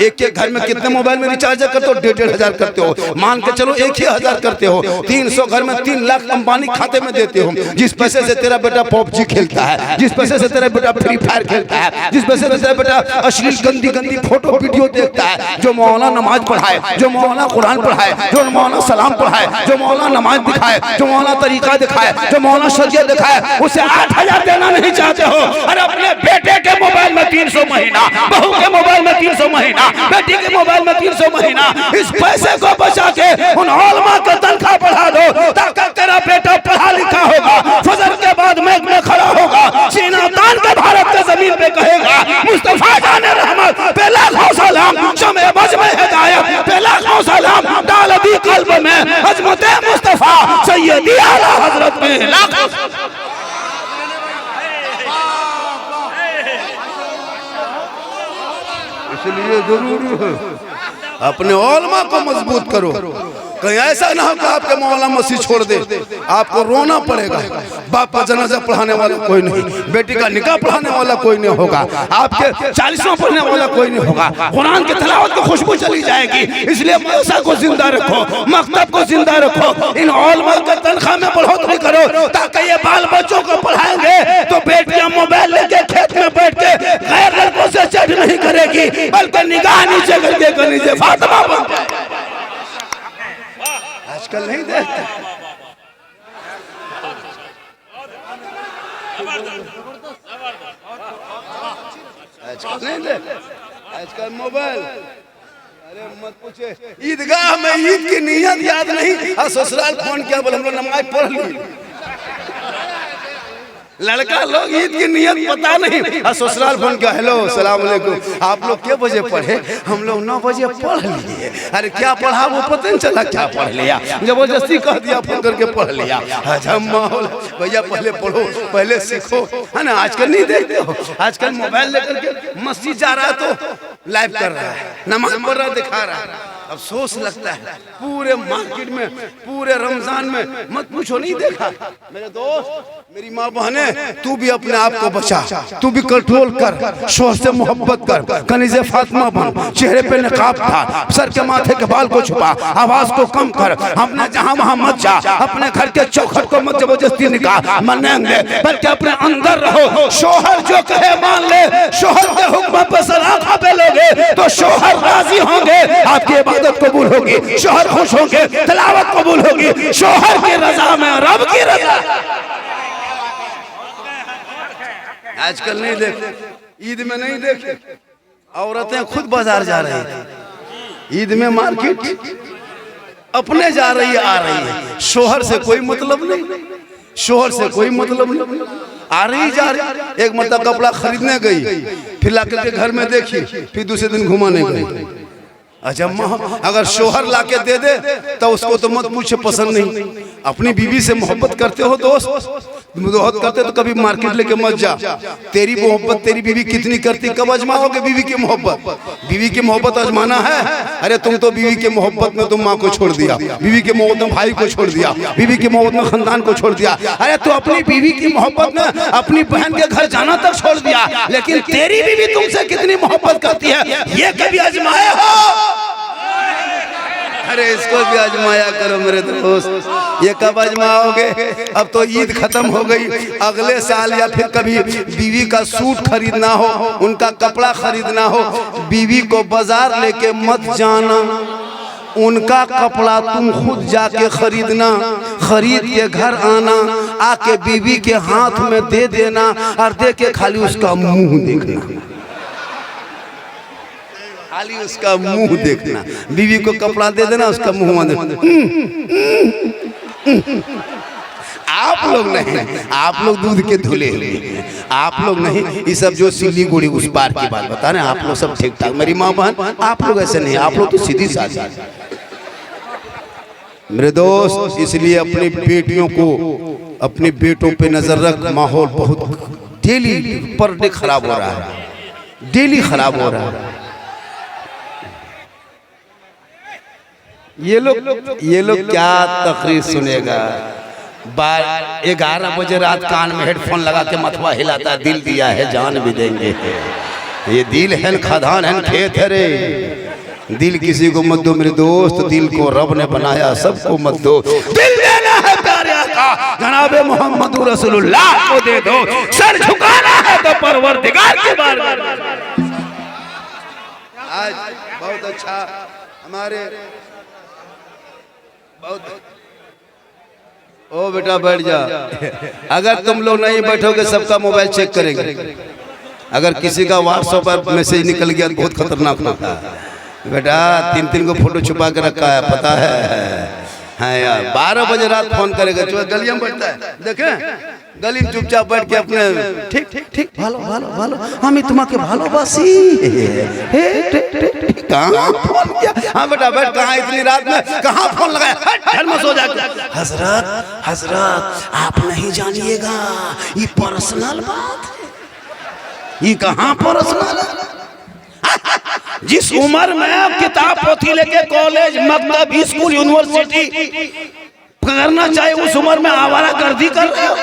एक एक घर में कितने मोबाइल में रिचार्ज करते हो? 1,500 करते हो। मान के चलो 1,000 करते हो, 300 घर में 3 लाख अंबानी खाते में देते हो। जिस पैसे से तेरा बेटा PUBG खेलता है, जिस पैसे से तेरा बेटा फ्री फायर खेलता है, जिस पैसे से तेरा बेटा अश्लील गंदी गंदी फोटो वीडियो देखता है, जो मौलाना नमाज पढ़ाए, जो मौलाना कुरान पढ़ाए, जो मौलाना सलाम पढ़ाए, जो मौलाना नमाज दिखाए, जो मौलाना तरीका दिखाए, जो मौलाना शरीयत दिखाए, उसे 8,000 देना नहीं चाहते हो। अरे अपने बेटे के मोबाइल में 300 महीना, बहू के मोबाइल में 300 महीना, बेटी के मोबाइल में 300 महीना। इस पैसे को बचा के उन उलमा का तनख्वाह बढ़ा दो, ताकि तेरा बेटा पढ़ा लिखा होगा, फजर के बाद मैच में खड़ा होगा, सीना तान के भारत के जमीन पे कहेगा मुस्तफा जाने रहमत पे लाखों सलाम, शमे बज में हिदायत पे लाखों सलाम, डाल दी कल्ब में अजमत मुस्तफा सैयदी आला हजरत में लाखों। इसलिए जरूरी है अपने उलमा को मजबूत करो। कहीं ऐसा ना हो कि आपके मौलाना मसीह छोड़ दे, आपको रोना पड़ेगा। बाप का जनाजा पढ़ाने वाला कोई नहीं, बेटी का निकाह पढ़ाने वाला कोई नहीं होगा, आपके 40वां पढ़ने वाला कोई नहीं होगा, कुरान की तिलावत की खुशबू चली जाएगी। इसलिए मदरसा को जिंदा रखो, मकतब को जिंदा रखो, इन उलमा के तनख्वाह में बढ़ोतरी करो, ताकि ये बाल बच्चों को पढ़ाएंगे तो बेटियां मोबाइल लेके खेत में बैठ के गैर लड़कों से चैट नहीं करेगी, बल्कि निगाह नीचे करके नीचे फातिमा बन जाए। आजकल नहीं देखते, आजकल नहीं देखते, आजकल मोबाइल। अरे मत पूछे, ईदगाह में ईद की नियत याद नहीं, ससुराल फोन किया बोले हम लोग नमाज पढ़ ली। लड़का लोग ईद की नियत पता नहीं, ससुराल फोन किया, हेलो सलाम अलैकुम, आप लोग क्या बजे पढ़े? हम लोग 9 बजे पढ़ लिए। अरे क्या पढ़ा वो पता नहीं चला, क्या पढ़ लिया, जबरदस्ती कह दिया, फोन करके पढ़ लिया। हजम माहौल भैया, पहले पढ़ो, पहले सीखो, है ना। आजकल नहीं देखते हो, आजकल मोबाइल लेकर के मस्जिद जा रहा है तो लाइव कर रहा है, नमाज पढ़ रहा दिखा रहा है। अफसोस लगता है, पूरे मार्केट में, पूरे रमजान में मत पूछो नहीं देखा। मेरे दोस्त, मेरी माँ बहने, तू भी अपने आप को बचा, तू भी कंट्रोल कर, शोहर से मोहब्बत कर, कनीज़े फातिमा बन, चेहरे पे नकाब था, सर के माथे के बाल को छुपा, आवाज को कम कर, अपने जहाँ वहाँ मत जा, अपने घर के चौखट को मत जबरदस्ती निकाल मनेंगे, बल्कि अपने अंदर रहो। शोहर जो कहे मान ले, शोहर के हुक्म पर सलाम पे लोगे तो शोहर राजी होंगे, आपकी इबादत कबूल होगी, शोहर खुश होंगे, तिलावत कबूल होगी, शोहर की रजा में रब की रजा। आजकल नहीं देखे, ईद में नहीं देखे, औरतें खुद बाजार जा रही है, ईद में मार्केट अपने जा रही है, आ रही है, शोहर से कोई मतलब नहीं, शोहर से कोई मतलब नहीं, आ रही जा रही। एक मतलब कपड़ा खरीदने गई, फिर लाके घर में देखी, फिर दूसरे दिन घुमाने गई। अच्छा अगर शोहर लाके दे दे तो उसको तो मत पूछे, पसंद नहीं। अपनी बीवी से मोहब्बत करते हो दोस्त, मोहब्बत करते तो कभी मार्केट लेके मत जा। तेरी मोहब्बत तेरी बीवी कितनी करती, कब आजमाओगे बीवी की मोहब्बत? बीवी की मोहब्बत आजमाना है? अरे तुम तो बीवी की मोहब्बत में तुम माँ को छोड़ दिया, बीवी की मोहब्बत में भाई को छोड़ दिया, बीवी की मोहब्बत में खानदान को छोड़ दिया। अरे तो अपनी बीवी की मोहब्बत में अपनी बहन के घर जाना तक छोड़ दिया, लेकिन तेरी बीवी तुमसे कितनी मोहब्बत करती है ये कभी आजमाए हो? अरे इसको भी आजमाया करो मेरे दोस्त। ये कब आजमाओगे? अब तो ईद खत्म हो गई, अगले साल या फिर कभी बीवी का सूट खरीदना हो, उनका कपड़ा खरीदना हो, बीवी को बाजार लेके मत जाना, उनका कपड़ा तुम खुद जाके खरीदना, खरीद के घर आना, आके बीवी के हाथ में दे देना और दे के खाली उसका मुंह देखना, खाली उसका मुंह देखना। बीवी को कपड़ा दे देना, उसका मुंह देखना। आप लोग नहीं, आप लोग दूध के धुले हुए, आप लोग नहीं, ये सब जो सिलीगुड़ी उस पार की बात बता रहे हैं, आप लोग सब ठीक ठाक। मेरी माँ बहन, आप लोग ऐसे नहीं, आप लोग तो सीधी साधी। मेरे दोस्त, इसलिए अपनी बेटियों को, अपने बेटों पे नजर रख। माहौल बहुत डेली पर डे खराब हो रहा है, डेली खराब हो रहा है। ये लोग क्या तकरीर सुनेगा? 11 बजे रात कान में हेडफोन लगा के मथवा हिलाता, दिल दिया है जान भी देंगे। ये दिल है खदान है खेत है रे। दिल किसी को मत दो मेरे दोस्त, दिल को रब ने बनाया सबको मत दो। दिल देना है प्यारे आका जनाबे मोहम्मद रसूलुल्लाह को दे दो। सर झुकाना है तो परवरदिगार के बारगाह में। आज बहुत अच्छा हमारे बहुत ओ बेटा बैठ जा। अगर तुम लोग नहीं बैठोगे सबका मोबाइल चेक करेंगे। अगर किसी का व्हाट्सएप पर मैसेज निकल गया तो बहुत खतरनाक होता है बेटा। 3-3 को फोटो छुपा के रखा है पता है यार। 12 बजे रात फोन करेगा जो गलियों में बैठता है देखें, गली में चुपचाप बैठ के अपने ठीक ठीक ठीक भालो भालो भालो हमें तुम्हारे भालोबासी कहाँ फोन किया। हाँ बेटा बैठ, कहाँ इतनी रात में कहाँ फोन लगाया, घर में सो जाके। हजरत हजरत आप नहीं जानिएगा ये पर्सनल बात है। ये कहाँ पर्सनल है। जिस उम्र में किताब पोथी लेके कॉलेज मकतब स्कूल यूनिवर्सिटी करना चाहिए उस उम्र में आवारागर्दी कर रहे हो।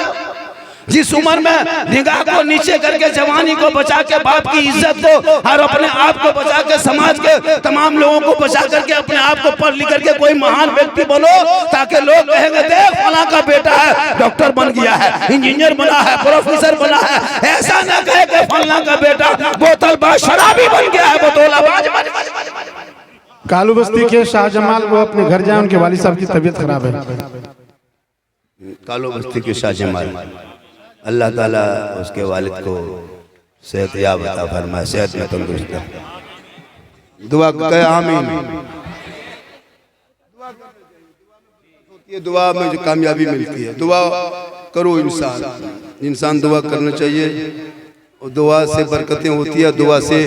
जिस उम्र में निगाह को नीचे करके जवानी को बचा के बाप की इज्जत को और अपने आप को बचा के समाज के तमाम लोगों को बचा करके अपने आप को पढ़ लिख करके कोई महान व्यक्ति बनो, ताकि लोग कहेंगे देख फला का बेटा है डॉक्टर बन गया है, इंजीनियर बना है, प्रोफेसर बना है। ऐसा ना कहे कि फला का बेटा बोतलबाज शराबी बन गया है, बोतलबाज। कालू बस्ती के शाहजमाल वो अपने घर जाए, उनके वालिद साहब की तबीयत खराब है। कालू बस्ती के शाहजमाल अल्लाह ताला उसके वालिद को सेहत याब अता फरमाए, सेहत में तंदुरुस्त है। दुआ कहे आमीन। ये दुआ में जो कामयाबी मिलती है, दुआ करो। इंसान दुआ करना चाहिए और दुआ से बरकतें होती है। दुआ से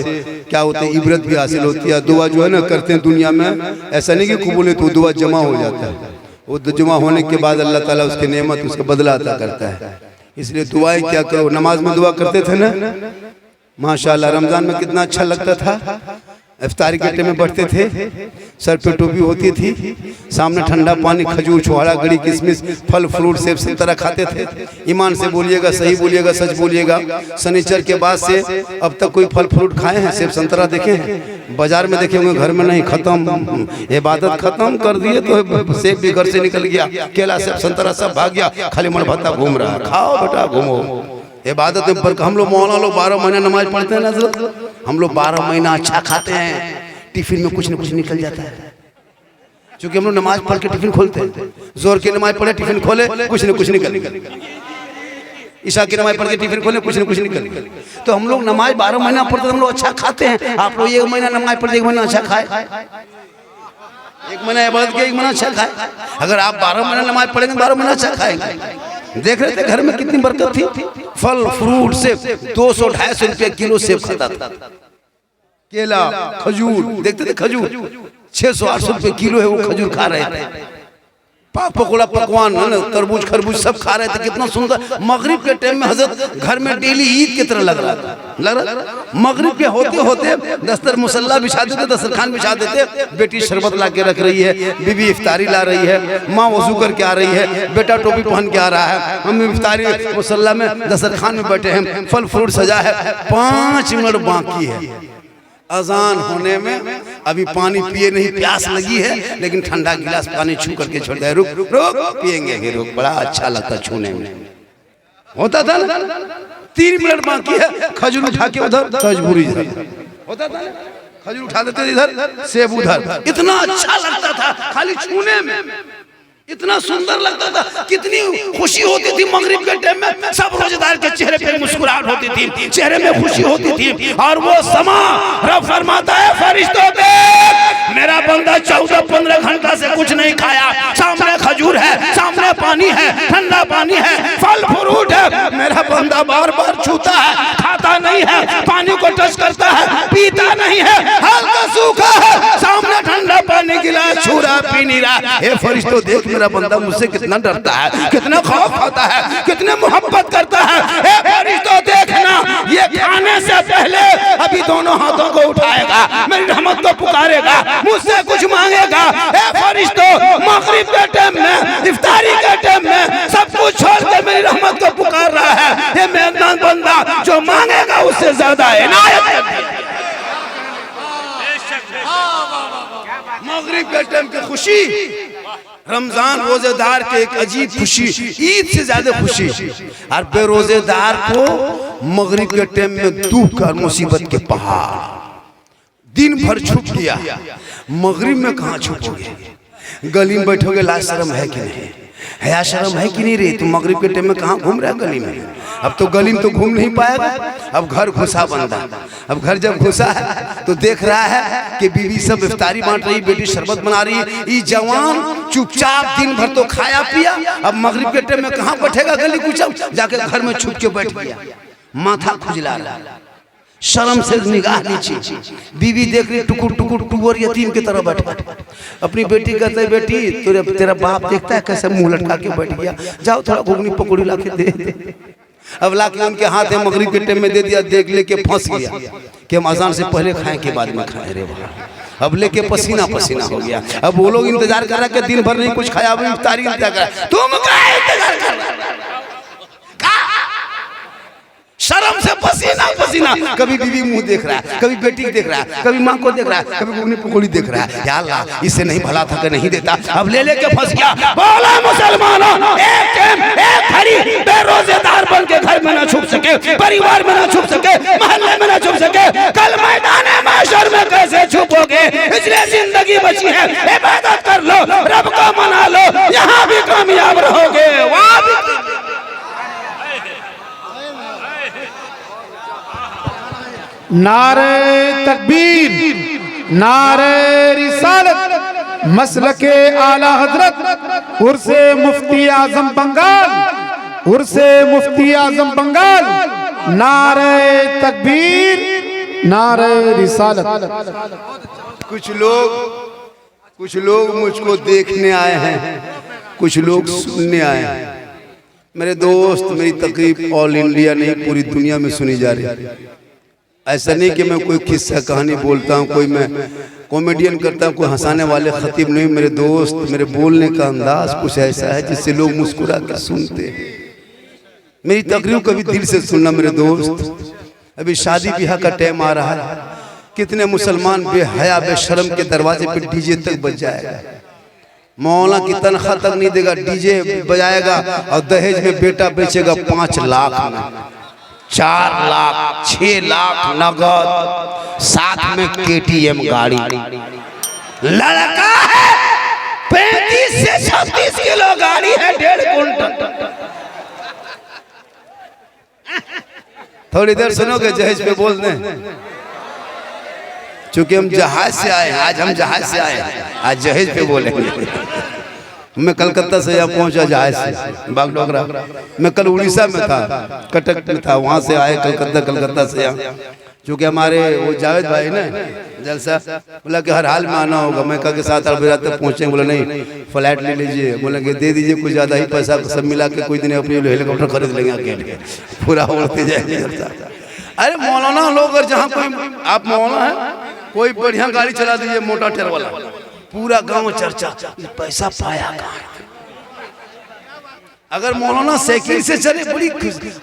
क्या होता है, इबरत भी हासिल होती है। दुआ जो है ना करते हैं दुनिया में, ऐसा नहीं कि कबूल तो दुआ जमा हो जाता है। वो जमा होने के बाद अल्लाह ताला उसकी नेमत उसका बदला अता करता है। इसलिए दुआएं क्या करो। नमाज में दुआ करते थे ना माशाल्लाह, रमजान में कितना अच्छा लगता था। इफ्तारी के टाइम में बैठते थे, सर पे टोपी होती थी, सामने ठंडा पानी, खजूर, छुहारा, गड़ी, किशमिश, फल फ्रूट, सेब संतरा खाते थे। ईमान से बोलिएगा, सही बोलिएगा, सच बोलिएगा। शनिचर के बाद से अब तक कोई फल फ्रूट खाए हैं, सेब संतरा देखे हैं? बाजार में देखे होंगे, घर में नहीं। खत्म, इबादत खत्म कर दिए तो सेब भी घर से निकल गया, केला सेब संतरा सब भाग गया, खाली मन भत्ता घूम रहा है। खाओ बेटा घूमो, इबादत में पर हम लोग मौलाना लोग 12 महीना नमाज पढ़ते हैं ना, हम लोग 12 महीना अच्छा खाते हैं, टिफिन में कुछ न कुछ निकल जाता है। क्योंकि हम लोग नमाज पढ़ के टिफिन खोलते हैं, जोर की नमाज पढ़े टिफिन खोले कुछ न कुछ निकल, ईशा की नमाज पढ़ के टिफिन खोले कुछ न कुछ निकल। तो हम लोग नमाज 12 महीना पढ़ते हम लोग अच्छा खाते हैं। आप लोग 1 महीना नमाज पढ़ते 1 महीना अच्छा खाए, 1 महीना इबादत किया 1 महीना अच्छा खाए। अगर आप 12 महीना नमाज पढ़ेंगे 12 महीना अच्छा खाएंगे। देख रहे थे घर में कितनी बरकत थी। फल फ्रूट से 200-250 रुपये किलो सेब खाता था, केला, खजूर देखते थे, खजूर 600-800 रुपये किलो है, वो खजूर खा रहे थे। पाक पकौड़ा पकवान है ना, तरबूज खरबूज सब खा रहे थे। कितना सुंदर। मगरिब के टाइम में हजरत घर में डेली ईद की तरह लग रहा था। मगरिब के होते होते दस्तर मुसल्ला बिछा देते, दस्तरखान बिछा देते। बेटी शरबत ला के रख रही है, बीबी इफ्तारी ला रही है, माँ वजू करके आ रही है, बेटा टोपी पहन के आ रहा है, हम इफ्तारी मुसल्ला में दस्तरखान में बैठे हैं, फल फ्रूट सजा है। 5 मिनट बाकी है अजान होने में, अभी पानी पिए नहीं, प्यास लगी है, लेकिन ठंडा गिलास पानी छू करके छोड़ दे, रुक रुक पिएंगे, रुक। बड़ा अच्छा लगता छूने में, होता था ना। 3 मिनट बाकी है, खजूर उठा के उधर, खजूरी होता था, खजूर उठा देते इधर, सेब उधर। इतना अच्छा लगता था खाली छूने में, इतना सुंदर लगता था। कितनी खुशी होती थी मगरिब के टाइम में। सब रोजेदार के चेहरे पे मुस्कुराहट होती थी, चेहरे में खुशी होती थी। और वो समा रब फरमाता है, फरिश्तों देख मेरा बंदा 14-15 घंटा से कुछ नहीं खाया, सामने खजूर है, सामने पानी है, ठंडा पानी है, फल फ्रूट है, मेरा बंदा बार बार छूता है, खाता नहीं है, पानी को टच करता है, पीता नहीं है, हल्का सूखा है, सामने ठंडा पानी गिलास छू रहा, पी नहीं रहा। हे फरिश्तों देख मेरा बंदा मुझसे कितना डरता है, कितना खौफ खाता है, कितने मोहब्बत करता है। हे फरिश्तों देखना, ये खाने से पहले अभी दोनों हाथों को उठाएगा, मेरी रहमत को पुकारेगा, मुझसे कुछ मांगेगा। हे फरिश्तों मगरिब के टाइम में, इफ्तारी के टाइम में सब कुछ छोड़ के मेरी रहमत को पुकार रहा है। के मैदान बंदा जो मांगेगा उससे ज्यादा इनायत कर दिया। मगरिब के टाइम की खुशी, रमजान रोजेदार के एक अजीब खुशी, ईद से ज्यादा खुशी। और बेरोजेदार को मगरिब के टाइम में दुख और मुसीबत के पहाड़, दिन भर छुप गया, मगरिब में कहाँ छुपोगे? गली में बैठोगे, लाज शर्म है कि नहीं, हया शर्म है कि नहीं रे? तुम मगरिब के टाइम में कहाँ घूम रहा है गली में? अब तो गली में तो घूम नहीं पाएगा, अब घर घुसा बंदा। अब घर जब घुसा है तो देख रहा है कि बीवी सब इफ्तारी बांट रही, बेटी शरबत बना रही है, ये जवान चुपचाप दिन भर तो खाया पिया, अब मगरिब के टाइम में कहाँ बैठेगा गली कुचा, जाके घर में छुप के बैठ गया, माथा खुजला रहा, शर्म से निगाह नीचे। बीवी देख रही, टुकुर टुकुर टुवर यतीम की तरह बैठा। अपनी बेटी कहते है, बेटी तेरा बाप देखता है कैसे मुंह लटका के बैठ गया, जाओ थोड़ा घुगनी पकौड़ी ला के दे। अब ला के उनके हाथ में मगरिब के टाइम में दे दिया, देख लेके फंस गया कि हम अजान से पहले खाएं के बाद में खाएं रे बाबा। अब लेके पसीना पसीना हो गया। अब वो लोग इंतजार कर रहा है कि दिन भर नहीं कुछ खाया, अब इफ्तारी इंतजार कर रहा है, तुम क्या इंतजार कर रहे हो? शर्म से पसीना पसीना। कभी बीवी मुंह देख रहा है, कभी बेटी देख रहा है, कभी माँ को देख रहा है, कभी घुगनी पकौड़ी देख रहा है। या अल्लाह, इससे नहीं भला था कि नहीं देता, अब ले लेके फंस गया। बोला मुसलमानों, एक टाइम एक घड़ी बेरोजेदार बन के घर में ना छुप सके, परिवार में ना छुप सके, मोहल्ले में ना छुप सके, कल मैदान महशर में कैसे छुपोगे? इसलिए जिंदगी बची है, इबादत कर लो, रब को मना लो, यहाँ भी कामयाब रहोगे, वहाँ भी। नारे तकबीर, नारे रिसालत, मसलके आला हजरत, उर्से मुफ्ती आजम बंगाल, उर्से मुफ्ती आजम बंगाल, नारे तकबीर, नारे रिसालत। कुछ लोग मुझको देखने आए हैं, कुछ लोग सुनने आए हैं। मेरे दोस्त, मेरी तकरीब ऑल इंडिया नहीं पूरी दुनिया में सुनी जा रही है। ऐसा नहीं कि मैं कोई किस्सा कहानी बोलता हूँ, कोई मैं कॉमेडियन करता हूँ, कोई हंसाने वाले खतीब नहीं। मेरे दोस्त, मेरे बोलने का अंदाज कुछ ऐसा है जिससे लोग मुस्कुरा कर सुनते हैं। मेरी तकरीर कभी दिल से सुनना मेरे दोस्त। अभी शादी ब्याह का टाइम आ रहा है, कितने मुसलमान बेहया बेशर्म के दरवाजे पे डीजे तक बज जाएगा। मौला की तनख्वाह तक नहीं देगा, डीजे बजाएगा और दहेज में बेटा बेचेगा 5 लाख में, 4 लाख, 6 लाख नगद, साथ में KTM गाड़ी। लड़का है 35 से 36 किलो गाड़ी है, 1.5 कुंटल। थोड़ी देर सुनोगे, जहेज पे बोल दें, चूंकि हम जहाज से आए, आज हम जहाज से आए, आज जहेज पे बोलेंगे। मैं कलकत्ता से यहाँ पहुंचा जहाज से, बागडोगरा। मैं कल उड़ीसा में था, कटक में था, वहाँ से आए कलकत्ता से यहाँ। चूँकि हमारे वो जावेद भाई ना जलसा, बोला कि हर हाल में आना होगा। मैं कहा कि 7-8 बजे तक पहुँचे। बोला नहीं, फ्लाइट ले लीजिए। बोला कि दे दीजिए कुछ ज़्यादा ही पैसा, सब मिला के कोई दिन अपने हेलीकॉप्टर खरीद लेंगे अकेले, पूरा उड़ते जाएंगे। अरे मौलाना लोग, अगर जहाँ कोई आप मौलाना है, कोई बढ़िया गाड़ी चला दीजिए, मोटा टेर वाला, पूरा गांव चर्चा, पैसा पाया कहाँ? अगर मौलाना साइकिल से चले, बड़ी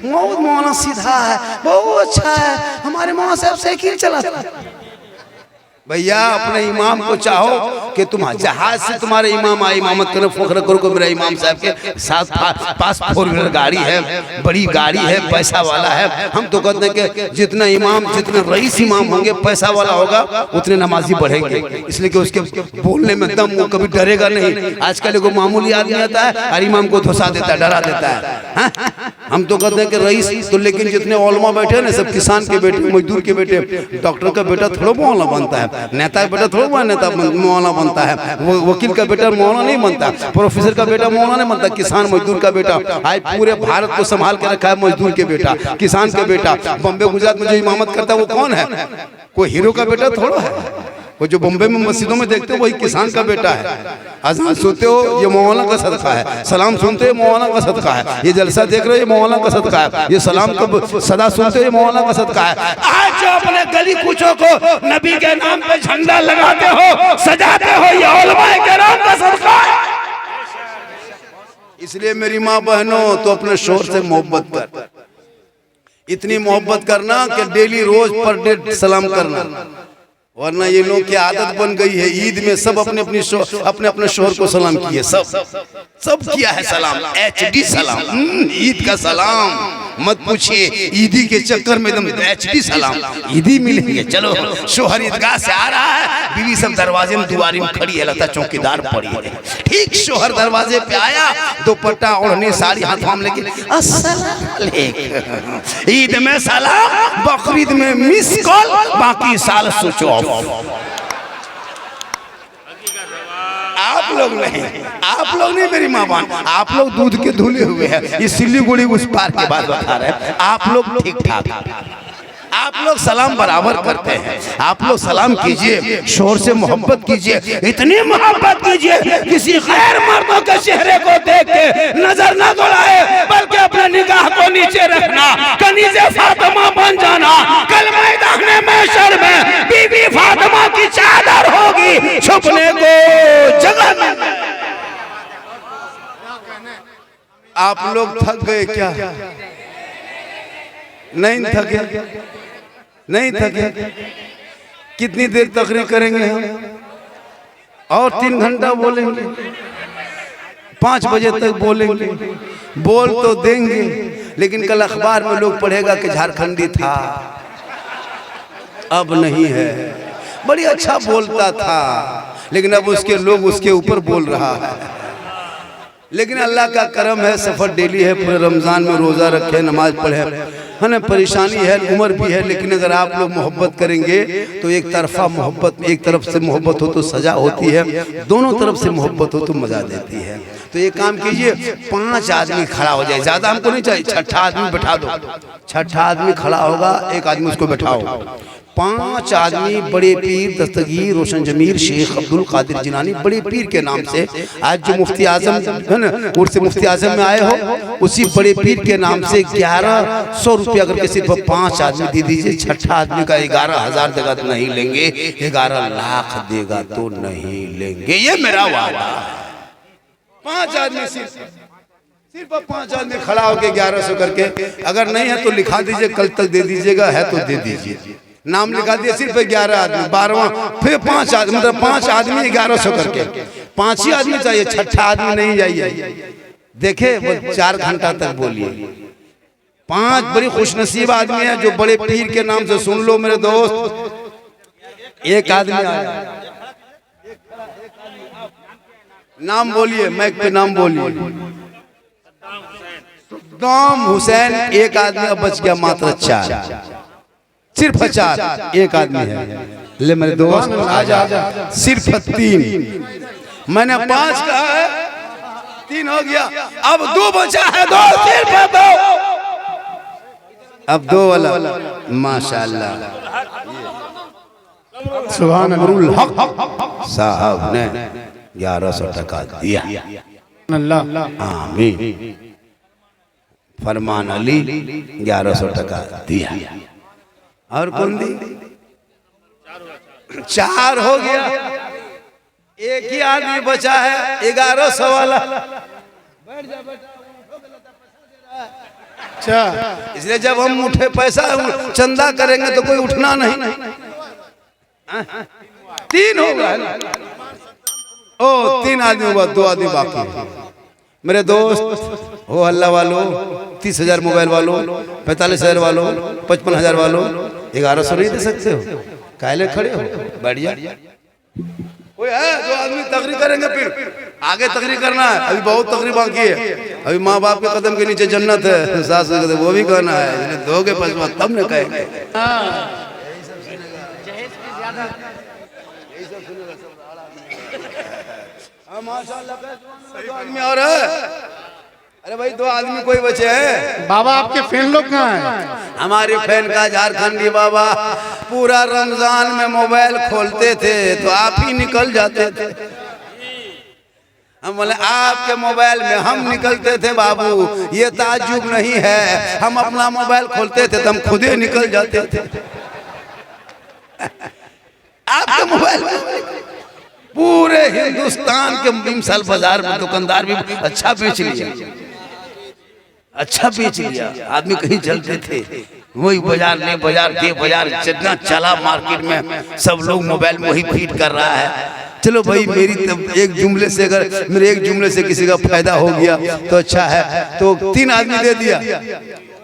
मौलाना सीधा है, बहुत अच्छा है, हमारे मौलाना साहब साइकिल चलाते हैं। भैया अपने इमाम को चाहो कि तुम जहाज से तुम्हारे इमाम आए, इमामत करो, फख्र करो कि मेरा इमाम साहब के साथ पास 4 व्हीलर गाड़ी है, बड़ी गाड़ी है, पैसा वाला है। हम तो कहते हैं कि जितना इमाम, जितने रईस इमाम होंगे, पैसा वाला होगा, उतने नमाजी बढ़ेंगे। इसलिए कि उसके बोलने में दम, वो कभी डरेगा नहीं। आजकल को मामूली आदमी आता है और इमाम को धुसा देता है, डरा देता है। हम तो कहते हैं कि रईस तो, लेकिन जितने ओलमा बैठे हैं ना, सब किसान के बेटे, मजदूर के बेटे, डॉक्टर का बेटा थोड़ा मौलाना बनता है, नेता का बेटा थोड़ा नेता मौलाना बनता है, वकील का बेटा मौलाना नहीं बनता, प्रोफेसर का बेटा मौलाना नहीं बनता, किसान मजदूर का बेटा। आज पूरे भारत को संभाल के रखा है मजदूर के बेटा, किसान का बेटा। बम्बे गुजरात में जो इमामत करता है वो कौन है? कोई हीरो का बेटा थोड़ा है। वो जो बम्बे में मस्जिदों में देखते हो वही किसान का बेटा है। अज़ान सुनते हो, ये मौलाना का सदका है। सलाम सुनते हो, मौलाना का सदका है। ये जलसा देख रहे हो, ये मौलाना का सदका है। ये सलाम को सदा सुनते हो, ये मौलाना का सदका है। आज जो अपने गली कूचों को नबी के नाम पे झंडा लगाते हो, सजाते हो, ये उलमाए किराम का सदका है। इसलिए मेरी माँ बहनों, तो अपने शोर से मोहब्बत कर। इतनी मोहब्बत करना कि डेली रोज पर डे सलाम करना, वरना ये लोग की आदत बन गई है। ईद में सब अपने अपने शोहर को सलाम किए, सब किया है सलाम, HD सलाम, ईद का सलाम मत पूछिए। ईदी के चक्कर में एकदम HD सलाम, ईदी मिलेंगे। चलो शोहर ईदगाह से आ रहा है, बीवी सब दरवाजे में दुआरी में खड़ी है, लगता चौकीदार पड़ी है। ठीक शोहर दरवाजे पे आया, दुपट्टा ओढ़ने साड़ी हाथ में लेके अस्सलाम वालेकुम। ईद में सलाम, बकरीद में मिस कॉल, बाकी साल स्विच ऑफ। आप लोग नहीं मेरी माँ बान, आप लोग दूध के धुले हुए हैं। ये सिल्लीगुड़ी उस पार की बात बता रहे हैं। आप लोग ठीक ठाक, आप लोग सलाम बराबर करते हैं। आप लोग सलाम कीजिए, शोर से मोहब्बत कीजिए, इतनी मोहब्बत कीजिए किसी गैर मर्दों के चेहरे को देख के नजर ना दौड़ाए, बल्कि अपने निगाह को नीचे रखना, कनीज़े फातिमा बन जाना। कल मैदान महशर में बीबी फातिमा की चादर होगी, छुपने को जगह में। आप लोग थक गए क्या? नहीं थके? नहीं थके? कितनी देर तकरीर करेंगे हम? और 3 घंटा बोलेंगे, 5 बजे तक बोलेंगे। बोल तो देंगे, लेकिन कल अखबार में लोग पढ़ेगा कि झारखंडी था, अब नहीं है। बड़ी अच्छा बोलता था, लेकिन अब उसके लोग उसके ऊपर बोल रहा है। लेकिन अल्लाह का करम है, सफ़र डेली है, पूरे रमज़ान में रोज़ा रखे, नमाज पढ़े, है ना। परेशानी है, उम्र भी है, लेकिन अगर आप लोग मोहब्बत करेंगे तो एक तरफा मोहब्बत, एक तरफ से मोहब्बत हो तो सजा होती है, दोनों तरफ से मोहब्बत हो तो मज़ा देती है। तो ये काम कीजिए, 5 आदमी खड़ा हो जाए, ज़्यादा हमको नहीं चाहिए, 6ठा आदमी बैठा दो। 6ठा आदमी खड़ा होगा, एक आदमी उसको बैठाओ। 5 आदमी बड़े पीर दस्तगीर रोशन जमीर शेख अब्दुल कादिर जिलानी बड़े पीर के नाम से, आज जो मुफ्ती आजम है ना, उर्स मुफ्ती आजम में आए हो, उसी बड़े पीर के नाम से 1100 रुपया करके सिर्फ 5 आदमी दे दीजिए। 6ठा आदमी का 11,000 देगा तो नहीं लेंगे, 11 लाख देगा तो नहीं लेंगे, ये मेरा वादा है। 5 आदमी सिर्फ 5 आदमी खड़ा होके 1100 करके, अगर नहीं है तो लिखा दीजिए, कल तक दे दीजिएगा, है तो दे दीजिए। नाम लिखा दिया, सिर्फ 11 आदमी, 12वां फिर 5 आदमी, मतलब 5 आदमी 1100 करके। 5 ही आदमी चाहिए, 6ठा आदमी नहीं जाइए। देखे वो 4 घंटा तक बोलिए। 5 बड़ी खुशनसीब आदमी है जो बड़े पीर के नाम से, सुन लो मेरे दोस्त। एक आदमी आया, नाम बोलिए, मैक पे नाम बोलिए, सद्दाम हुसैन। एक आदमी अब बच गया, मात्र 4, सिर्फ 4, एक आदमी है। ले मेरे दोस्त आजा, सिर्फ 3। मैंने 5 कहा है, 3 हो गया, अब 2 बचा है, 2 सिर्फ 2, अब 2 वाला। माशाअल्लाह, सुभान हक साहब ने 1100 टका दिया। अल्लाह, आमीन। फरमान अली 1100 टका दिया। और कौन दी? 4 हो गया, एक ही आदमी बचा है, 1100 वाला। अच्छा, इसलिए जब हम उठे पैसा चंदा करेंगे तो कोई उठना नहीं। 3 हो गया, ओ 3 आदमी हुआ, 2 आदमी बाकी है। मेरे दोस्त हो अल्लाह वालों, 30,000 मोबाइल वालों, 45,000 वालों, 55,000 वालों, 1100 नहीं दे सकते हो? कायले खड़े हो, बैठ जा। कोई है? 2 आदमी तकरीर करेंगे, फिर आगे तकरीर करना है। अभी बहुत तकरीर बाकी है, अभी माँ बाप के कदम के नीचे जन्नत है, सास वो भी कहना है, दोगे पैसा तब न कहेंगे। माशाअल्लाह आदमी और है। अरे भाई 2 आदमी कोई बचे हैं? बाबा आपके फैन लोग कहाँ हैं? हमारे फैन का झारखंडी बाबा पूरा रमजान में मोबाइल खोलते थे तो आप ही निकल जाते थे। हम बोले आपके मोबाइल में हम निकलते थे बाबू, ये ताज्जुब नहीं है। हम अपना मोबाइल खोलते थे तो हम खुद ही निकल जाते थे। आपके मोबाइल में पूरे हिंदुस्तान के मिसाल बाजार में दुकानदार भी अच्छा बेच लिया, अच्छा बेच लिया। आदमी कहीं चलते थे वही बाजार ले बाजार दे बाजार जितना चला मार्केट में सब लोग मोबाइल में वही फीड कर रहा है। चलो भाई मेरी एक जुमले से अगर मेरे एक जुमले से किसी का फायदा हो गया तो अच्छा है। तो 3 आदमी दे दिया,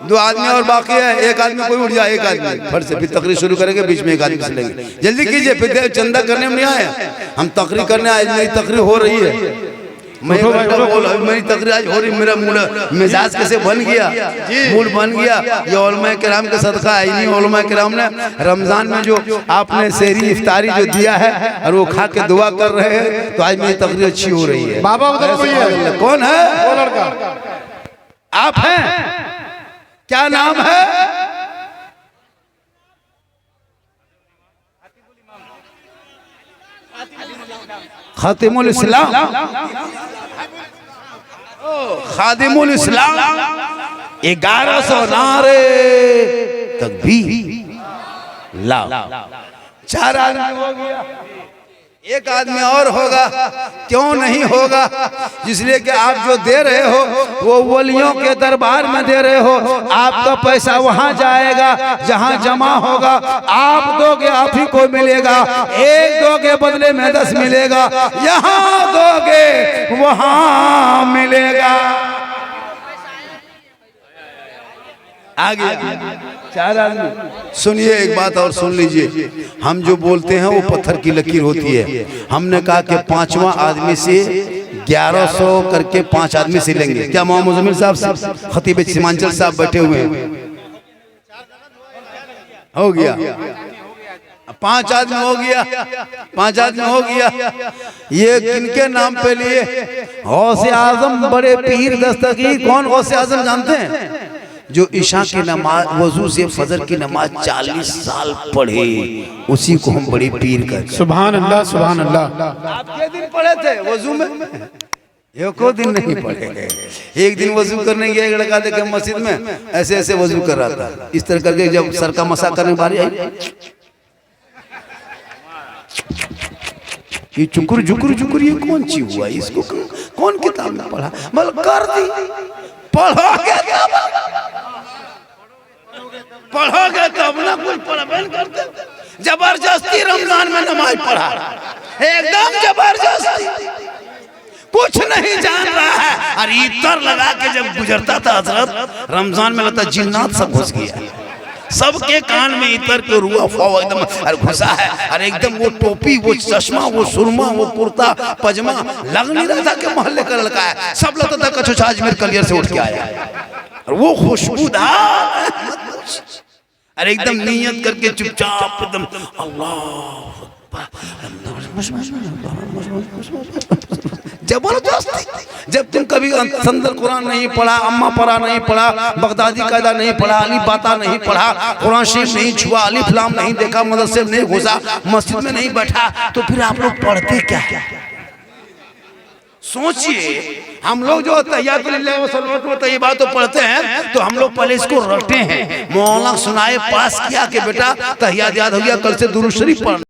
2 आदमी और बाकी है, एक आदमी कोई उठ जाए, एक आदमी फट से फिर तकरीर शुरू करेंगे, बीच में एक आदमी से लेंगे। जल्दी कीजिए, फिर चंदा करने में नहीं आए, हम तकरीर करने आए। मेरी तकरीर हो रही है, मैं मेरी तकरीर आज हो रही, मेरा मूड मिजाज कैसे बन गया, मूड बन गया। ये उलमा किराम का सदका है। इन्हीं उलमा किराम ने रमजान में जो आपने सहरी इफ्तारी जो दिया है और वो खा के दुआ कर रहे हैं, तो आज मेरी तकरीर अच्छी हो रही है। बाबा उधर कौन है? वो लड़का आप हैं? क्या नाम है? खातिमुल इस्लाम, खादिमुल इस्लाम। 1100 नारे तकबीर ला। 4 आदमी हो गया, एक आदमी और होगा। क्यों नहीं होगा? इसलिए कि आप जो दे रहे हो वो वलियों के दरबार में दे रहे हो। आपका पैसा वहां जाएगा जहां जमा होगा। आप दोगे आप ही को मिलेगा, 1 दोगे बदले में 10 मिलेगा। यहाँ दोगे वहां मिलेगा। आगे 4 आदमी। सुनिए एक बात और सुन लीजिए, हम जो बोलते हैं वो पत्थर की लकीर होती है। हमने कहा कि 5वां आदमी से 1100 करके 5 आदमी से लेंगे। क्या मोहम्मद मुजम्मिल साहब खतीब सीमांचल साहब बैठे हुए हैं? हो गया 5 आदमी हो गया, 5 आदमी हो गया। ये किनके नाम पे लिए? गौसे आजम बड़े पीर दस्तगीर। कौन गौसे आजम जानते हैं? जो ईशा की नमाज वजू से फजर की नमाज 40 साल पढ़े, उसी को हम बड़ी पीर कहते हैं। सुभान अल्लाह, सुभान अल्लाह। आप कितने दिन पढ़े थे वजू में? एको दिन नहीं पढ़े। एक दिन वजू करने गया, एक लड़का देखे मस्जिद में ऐसे ऐसे वजू कर रहा था, इस तरह करके जब सर का मसा करने बारी आई, ये चुकुर झुकुर झुकुर ये कौन चीज हुआ? इसको कौन किताब में पढ़ा? मतलब कर दी, पढ़ोगे पढ़ोगे तब ना कुछ पढ़बे करते। जबरदस्ती रमजान में नमाज पढ़ा, एकदम जबरदस्ती, कुछ नहीं जान रहा है। और इतर लगा के जब गुजरता था हजरत, रमजान में लगता जिन्नात सब घुस गया, सबके कान में इतर के रुआ फाव एकदम और घुसा है। और एकदम वो टोपी, वो चश्मा, वो सुरमा, वो कुर्ता पजामा लग नहीं रहा था कि मोहल्ले का लड़का है। सब लगता था कछु अजमेर कलियर से उठ के आया। और वो खुशबूदार, अरे एकदम नियत करके चुपचाप एकदम अल्लाह जबरदस्ती। जब तुम कभी संदर कुरान नहीं पढ़ा, अम्मा पढ़ा नहीं पढ़ा, बगदादी कायदा नहीं पढ़ा, अली बाता नहीं पढ़ा, कुरान शरीफ नहीं छुआ, अलिफ लाम नहीं देखा, मदरसे में नहीं घुसा, मस्जिद में नहीं बैठा, तो फिर आप लोग पढ़ते क्या है? सोचिए, हम लोग जो तहियातुल्लाह व सल्लल्लाहु अलैहि बात तो पढ़ते हैं, तो हम लोग पहले इसको रटते हैं। मौलाना सुनाए पास किया कि बेटा तहियात याद हो गया, कल से दुरूद शरीफ पढ़ना।